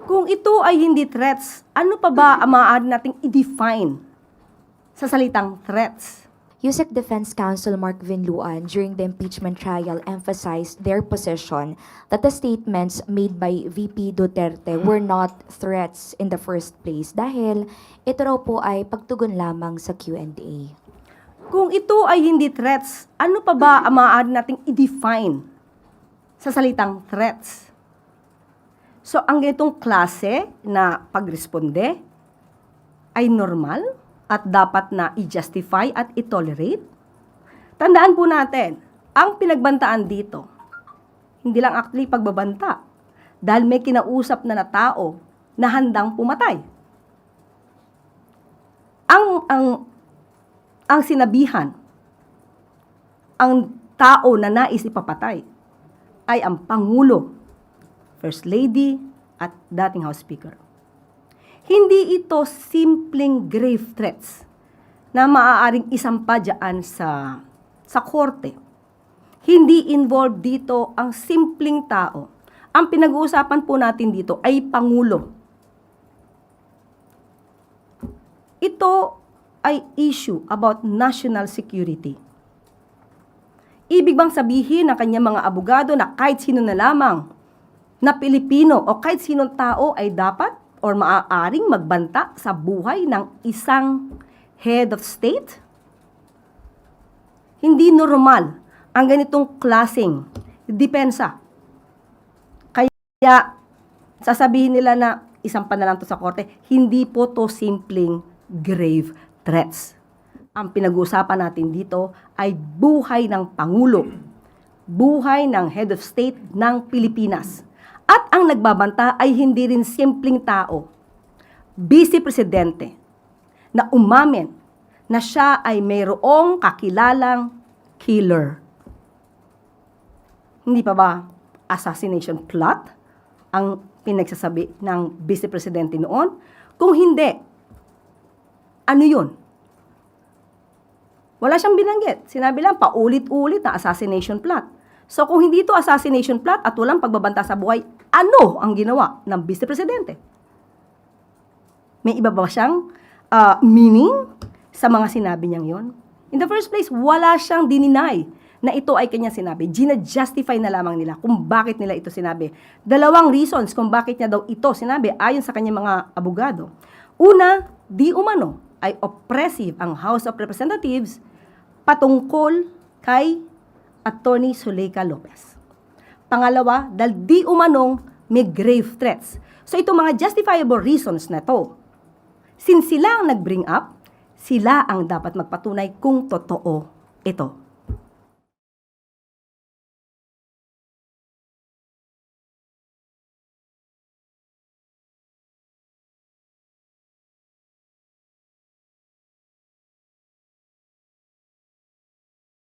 Kung ito ay hindi threats, ano pa ba ang maaari nating i-define sa salitang threats? USEC Defense Counsel Mark Vinluan during the impeachment trial emphasized their position that the statements made by VP Duterte were not threats in the first place dahil ito raw po ay pagtugon lamang sa Q&A. Kung ito ay hindi threats, ano pa ba ang maaari nating i-define sa salitang threats? So, ang ganitong klase na pagresponde ay normal at dapat na i-justify at i-tolerate? Tandaan po natin, ang pinagbantaan dito, hindi lang actually pagbabanta, dahil may kinausap na tao na handang pumatay. Ang sinabihan, ang tao na nais ipapatay, ay ang Pangulo, First Lady, at dating House Speaker. Hindi ito simpleng grave threats na maaaring isampa dyan sa korte. Hindi involved dito ang simpleng tao. Ang pinag-uusapan po natin dito ay Pangulo. Ito ay issue about national security. Ibig bang sabihin ng kanyang mga abogado na kahit sino na lamang na Pilipino o kahit sinong tao ay dapat or maaaring magbanta sa buhay ng isang head of state? Hindi normal ang ganitong klaseng depensa. Kaya sasabihin nila na isang pa na lang to sa korte, hindi po to simpleng grave threats. Ang pinag-uusapan natin dito ay buhay ng Pangulo, buhay ng head of state ng Pilipinas. At ang nagbabanta ay hindi rin simpleng tao, Vice Presidente, na umamin na siya ay mayroong kakilalang killer. Hindi pa ba assassination plot ang pinagsasabi ng Vice Presidente noon? Kung hindi, ano yun? Wala siyang binanggit. Sinabi lang paulit-ulit na assassination plot. So kung hindi ito assassination plot at walang pagbabanta sa buhay, ano ang ginawa ng Vice Presidente? May iba ba siyang meaning sa mga sinabi niyang yon? In the first place, wala siyang dininay na ito ay kanyang sinabi. Gina-justify na lamang nila kung bakit nila ito sinabi. Dalawang reasons kung bakit niya daw ito sinabi ayon sa kanyang mga abogado. Una, di umano ay oppressive ang House of Representatives patungkol kay Attorney Zuleika Lopez. Pangalawa, dahil di umanong may grave threats. So itong mga justifiable reasons na to, since sila ang nag-bring up, sila ang dapat magpatunay kung totoo ito.